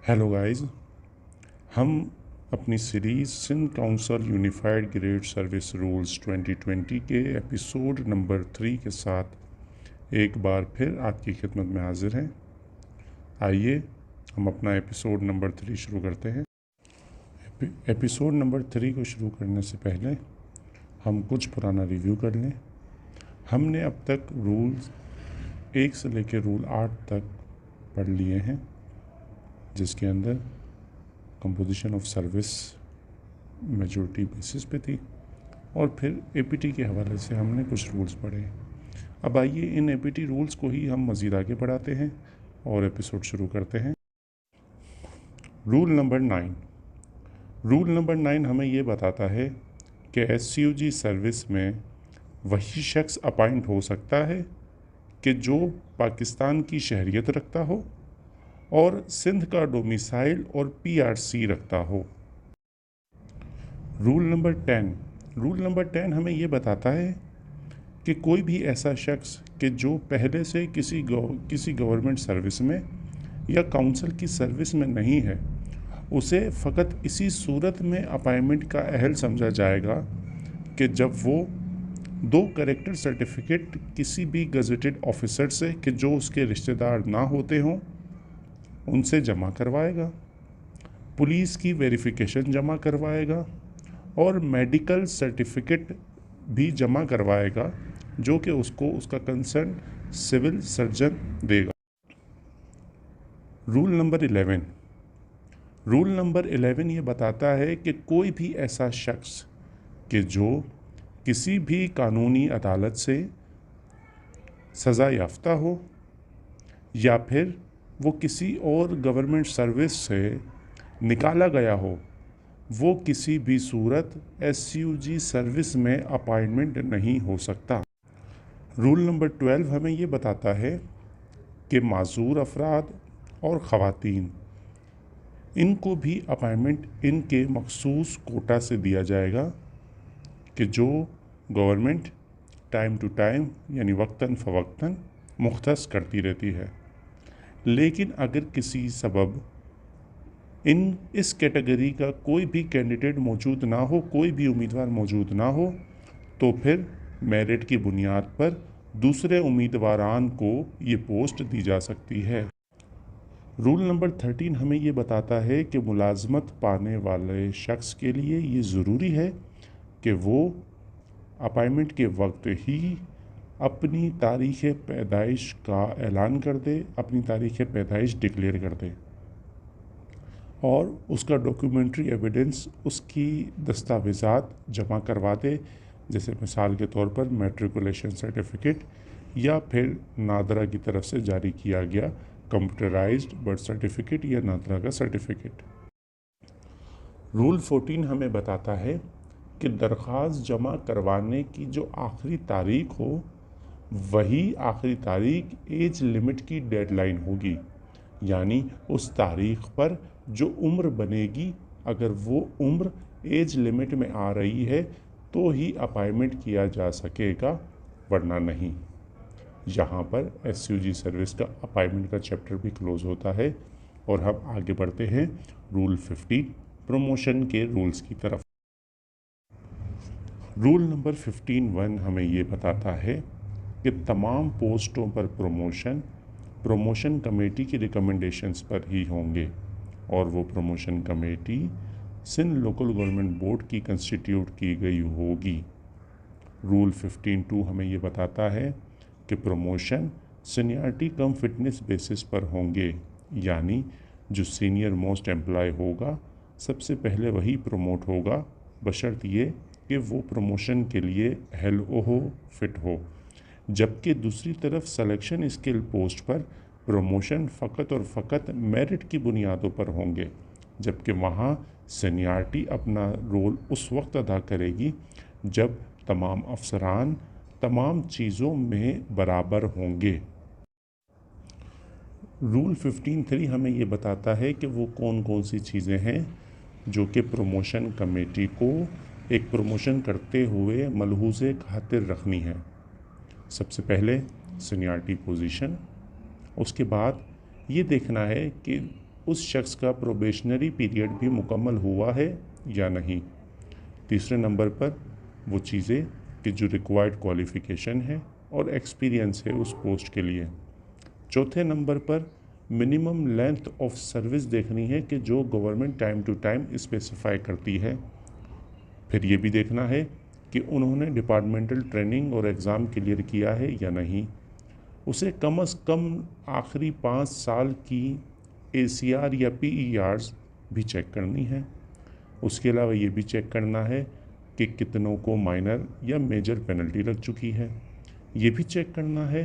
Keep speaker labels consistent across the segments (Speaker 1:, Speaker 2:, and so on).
Speaker 1: Hello guys. हम अपनी series Sindh council unified grade service rules 2020 के एपिसोड नंबर 3 के साथ एक बार फिर आपकी खिदमत में हाजिर हैं। आइए हम अपना एपिसोड नंबर 3 शुरू करते हैं। एपिसोड नंबर 3 को शुरू करने से पहले हम कुछ पुराना रिव्यू कर लें। हमने अब तक रूल्स 1 से लेकर रूल 8 तक पढ़ लिए हैं, जिसके अंदर composition of service majority basis पे थी, और फिर एपीटी के हवाले से हमने कुछ रूल्स पढ़े। अब आइए इन एपीटी रूल्स को ही हम मज़ीद आगे बढ़ाते हैं और एपिसोड शुरू करते हैं। Rule number 9। रूल नंबर 9 हमें ये बताता है कि एसयूजी सर्विस में वही शख्स अपॉइंट हो सकता है कि जो पाकिस्तान की शहरियत रखता हो और सिंध का डोमिसाइल और पीआरसी रखता हो। रूल नंबर 10 हमें ये बताता है कि कोई भी ऐसा शख्स कि जो पहले से किसी गवर्नमेंट सर्विस में या काउंसिल की सर्विस में नहीं है, उसे फ़कत इसी सूरत में अपॉइंटमेंट का अहल समझा जाएगा कि जब वो 2 कैरेक्टर सर्टिफिकेट किसी भी गज़ेटेड ऑफिसर से कि जो उसके रिश्तेदार ना होते हों उनसे जमा करवाएगा, पुलिस की वेरिफिकेशन जमा करवाएगा और मेडिकल सर्टिफिकेट भी जमा करवाएगा जो कि उसको उसका कंसर्न सिविल सर्जन देगा। रूल नंबर 11 ये बताता है कि कोई भी ऐसा शख्स कि जो किसी भी कानूनी अदालत से सज़ा याफ्ता हो या फिर वो किसी और गवर्नमेंट सर्विस से निकाला गया हो, वो किसी भी सूरत एसयूजी सर्विस में अपॉइंटमेंट नहीं हो सकता। रूल नंबर 12 हमें ये बताता है कि माज़ूर अफराद और ख़वातीन इनको भी अपॉइंटमेंट इनके मखसूस कोटा से दिया जाएगा कि जो गवर्नमेंट टाइम टू टाइम यानी वक्तन फ़वक्तन मुख्तस करती रहती है। लेकिन अगर किसी सबब इस कैटेगरी का कोई भी कैंडिडेट मौजूद ना हो, कोई भी उम्मीदवार मौजूद ना हो, तो फिर मेरिट की बुनियाद पर दूसरे उम्मीदवारान को ये पोस्ट दी जा सकती है। रूल नंबर 13 हमें ये बताता है कि मुलाजमत पाने वाले शख्स के लिए ये ज़रूरी है कि वो अपॉइंटमेंट के वक्त ही अपनी तारीख़ पैदाइश का ऐलान कर दे, अपनी तारीख़ पैदाइश डिक्लेयर कर दे और उसका डॉक्यूमेंट्री एविडेंस, उसकी दस्तावेज़ात जमा करवा दे। जैसे मिसाल के तौर पर मैट्रिकुलेशन सर्टिफिकेट या फिर नादरा की तरफ से जारी किया गया कंप्यूटराइज्ड बर्थ सर्टिफिकेट या नादरा का सर्टिफिकेट। रूल 14 हमें बताता है कि दरख्वास्त जमा करवाने की जो आखिरी तारीख हो, वही आखिरी तारीख एज लिमिट की डेडलाइन होगी, यानी उस तारीख पर जो उम्र बनेगी, अगर वो उम्र एज लिमिट में आ रही है तो ही अपॉइंटमेंट किया जा सकेगा, वरना नहीं। यहाँ पर एसयूजी सर्विस का अपॉइंटमेंट का चैप्टर भी क्लोज होता है और हम आगे बढ़ते हैं रूल 15 प्रमोशन के रूल्स की तरफ। रूल नंबर 15(1) हमें ये बताता है कि तमाम पोस्टों पर प्रमोशन कमेटी की रिकमेंडेशंस पर ही होंगे और वो promotion committee Sindh local government board की कंस्टिट्यूट की गई होगी। रूल 15(2) हमें ये बताता है कि प्रमोशन सीनियरिटी कम फिटनेस बेसिस पर होंगे, यानी जो सीनियर मोस्ट एम्प्लॉय होगा सबसे पहले वही प्रमोट होगा, बशर्त ये कि वो प्रमोशन के लिए हेलो हो, फिट हो। जबकि दूसरी तरफ सिलेक्शन स्किल पोस्ट पर प्रमोशन फ़कत और फ़कत मेरिट की बुनियादों पर होंगे, जबकि वहाँ सीनियरिटी अपना रोल उस वक्त अदा करेगी जब तमाम अफसरान तमाम चीज़ों में बराबर होंगे। रूल 15(3) हमें ये बताता है कि वो कौन कौन सी चीज़ें हैं जो कि प्रमोशन कमेटी को एक प्रमोशन करते हुए मलहूज़े खातिर रखनी है। सबसे पहले सीनियरिटी पोजीशन, उसके बाद ये देखना है कि उस शख्स का प्रोबेशनरी पीरियड भी मुकम्मल हुआ है या नहीं। तीसरे नंबर पर वो चीज़ें कि जो रिक्वायर्ड क्वालिफ़िकेशन है और एक्सपीरियंस है उस पोस्ट के लिए। चौथे नंबर पर मिनिमम लेंथ ऑफ सर्विस देखनी है कि जो government time to time specify करती है। फिर ये भी देखना है कि उन्होंने डिपार्टमेंटल ट्रेनिंग और एग्ज़ाम क्लियर किया है या नहीं। उसे कम से कम आखिरी 5 साल की ACR या PERs भी चेक करनी है। उसके अलावा ये भी चेक करना है कि कितनों को माइनर या मेजर पेनल्टी लग चुकी है। ये भी चेक करना है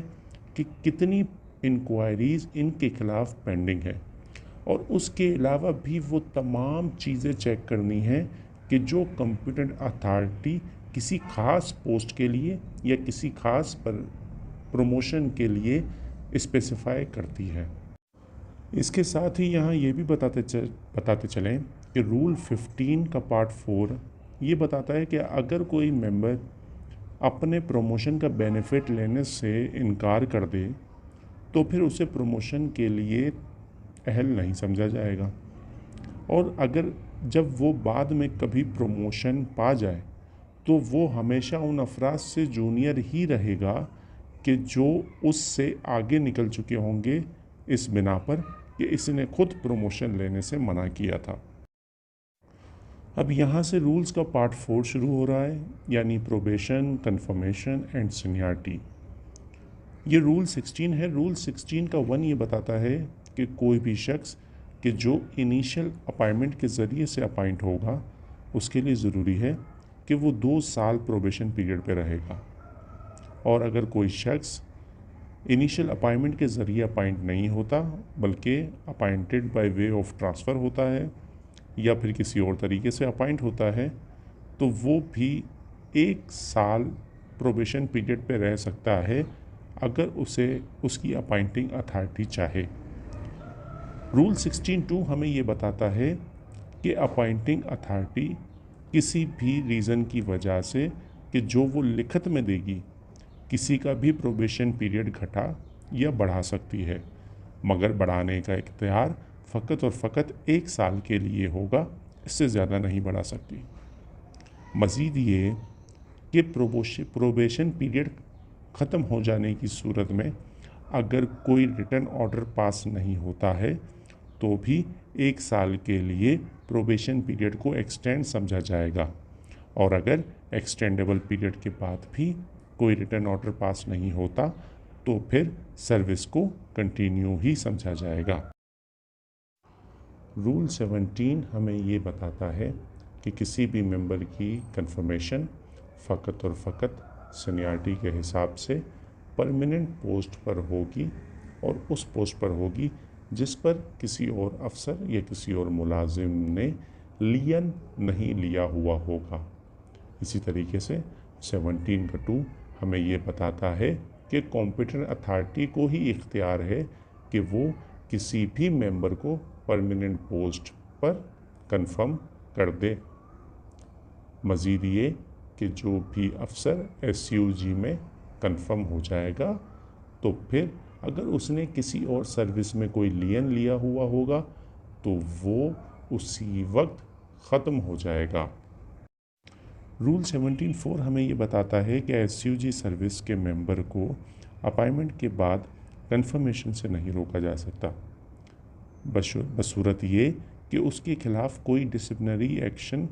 Speaker 1: कि कितनी इंक्वायरीज़ इनके ख़िलाफ़ पेंडिंग है। और उसके अलावा भी वो तमाम चीज़ें चेक करनी है कि जो कॉम्पिटेंट अथॉरिटी किसी ख़ास पोस्ट के लिए या किसी ख़ास पर प्रमोशन के लिए स्पेसिफाई करती है। इसके साथ ही यहाँ ये भी बताते चलें कि रूल 15 का पार्ट 4 ये बताता है कि अगर कोई मेंबर अपने प्रमोशन का बेनिफिट लेने से इनकार कर दे तो फिर उसे प्रमोशन के लिए अहल नहीं समझा जाएगा। और अगर जब वो बाद में कभी प्रमोशन पा जाए तो वो हमेशा उन अफराद से जूनियर ही रहेगा कि जो उससे आगे निकल चुके होंगे, इस बिना पर कि इसने खुद प्रमोशन लेने से मना किया था। अब यहाँ से रूल्स का पार्ट 4 शुरू हो रहा है, यानी प्रोबेशन, कन्फर्मेशन एंड सीनियरिटी। ये रूल 16 है। रूल 16 का 1 ये बताता है कि कोई भी शख्स कि जो इनिशियल अपॉइंटमेंट के ज़रिए से अपॉइंट होगा उसके लिए ज़रूरी है कि वो 2 साल प्रोबेशन पीरियड पे रहेगा। और अगर कोई शख्स इनिशियल अपॉइंटमेंट के ज़रिए अपॉइंट नहीं होता बल्कि appointed by way of transfer होता है या फिर किसी और तरीके से अपॉइंट होता है तो वो भी 1 साल प्रोबेशन पीरियड पे रह सकता है अगर उसे उसकी अपॉइंटिंग अथॉरिटी चाहे। रूल 16(2) हमें ये बताता है कि अपॉइंटिंग अथॉरिटी किसी भी रीज़न की वजह से कि जो वो लिखत में देगी किसी का भी प्रोबेशन पीरियड घटा या बढ़ा सकती है, मगर बढ़ाने का इख्तियार फ़कत और फ़कत 1 साल के लिए होगा, इससे ज़्यादा नहीं बढ़ा सकती। मज़ीद ये कि प्रोबेशन पीरियड ख़त्म हो जाने की सूरत में अगर कोई रिटर्न ऑर्डर पास नहीं होता है तो भी 1 साल के लिए प्रोबेशन पीरियड को एक्सटेंड समझा जाएगा। और अगर एक्सटेंडेबल पीरियड के बाद भी कोई रिटर्न ऑर्डर पास नहीं होता तो फिर सर्विस को कंटिन्यू ही समझा जाएगा। रूल 17 हमें ये बताता है कि किसी भी मेंबर की कंफर्मेशन फ़कत और फ़कत सीनियरिटी के हिसाब से परमानेंट पोस्ट पर होगी और उस पोस्ट पर होगी जिस पर किसी और अफसर या किसी और मुलाजिम ने लियन नहीं लिया हुआ होगा। इसी तरीके से 17 का 2 हमें ये बताता है कि कॉम्पिटेंट अथॉरिटी को ही इख्तियार है कि वो किसी भी मेंबर को परमानेंट पोस्ट पर कंफर्म कर दे। मज़ीद ये कि जो भी अफसर SUG में कंफर्म हो जाएगा तो फिर अगर उसने किसी और सर्विस में कोई लियन लिया हुआ होगा तो वो उसी वक्त ख़त्म हो जाएगा। रूल 17(4) हमें ये बताता है कि SUG सर्विस के मेंबर को अपॉइंटमेंट के बाद कंफर्मेशन से नहीं रोका जा सकता बसूरत ये कि उसके ख़िलाफ़ कोई डिसिप्लिनरी एक्शन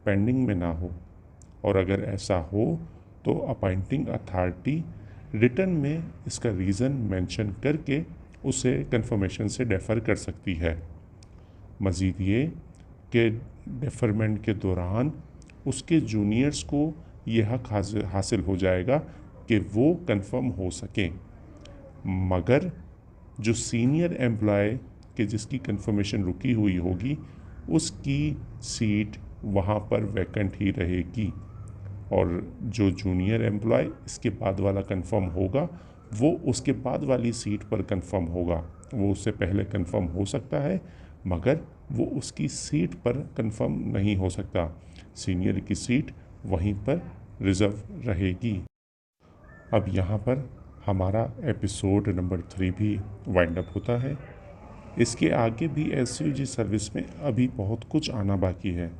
Speaker 1: पेंडिंग में ना हो। और अगर ऐसा हो तो अपॉइंटिंग अथॉरिटी रिटर्न में इसका रीज़न मेंशन करके उसे कंफर्मेशन से डेफर कर सकती है। मज़ीद ये कि डेफरमेंट के दौरान उसके जूनियर्स को यह हक हासिल हो जाएगा कि वो कंफर्म हो सकें, मगर जो सीनियर एम्प्लॉय के जिसकी कंफर्मेशन रुकी हुई होगी उसकी सीट वहाँ पर वैकेंट ही रहेगी। और जो जूनियर एम्प्लॉय इसके बाद वाला कंफर्म होगा वो उसके बाद वाली सीट पर कंफर्म होगा। वो उससे पहले कंफर्म हो सकता है मगर वो उसकी सीट पर कंफर्म नहीं हो सकता। सीनियर की सीट वहीं पर रिज़र्व रहेगी। अब यहाँ पर हमारा एपिसोड नंबर 3 भी वाइंड अप होता है। इसके आगे भी एसयूजी सर्विस में अभी बहुत कुछ आना बाकी है,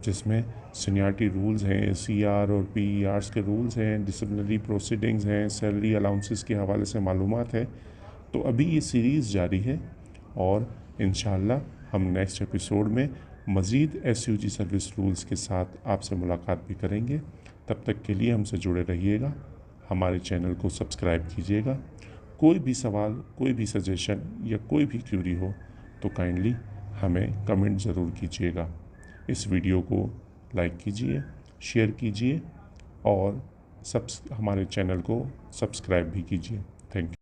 Speaker 1: जिसमें सीनियरिटी रूल्स हैं, सीआर और पीईआर्स के रूल्स हैं, डिसिप्लिनरी प्रोसीडिंग्स हैं, सैलरी अलाउंसेस के हवाले से मालूमात है। तो अभी ये सीरीज़ जारी है और इंशाल्लाह हम नेक्स्ट एपिसोड में मज़ीद एसयूजी सर्विस रूल्स के साथ आपसे मुलाकात भी करेंगे। तब तक के लिए हमसे जुड़े रहिएगा, हमारे चैनल को सब्सक्राइब कीजिएगा। कोई भी सवाल, कोई भी सजेशन या कोई भी क्यूरी हो तो काइंडली हमें कमेंट ज़रूर कीजिएगा। इस वीडियो को लाइक कीजिए, शेयर कीजिए और हमारे चैनल को सब्सक्राइब भी कीजिए। Thank you.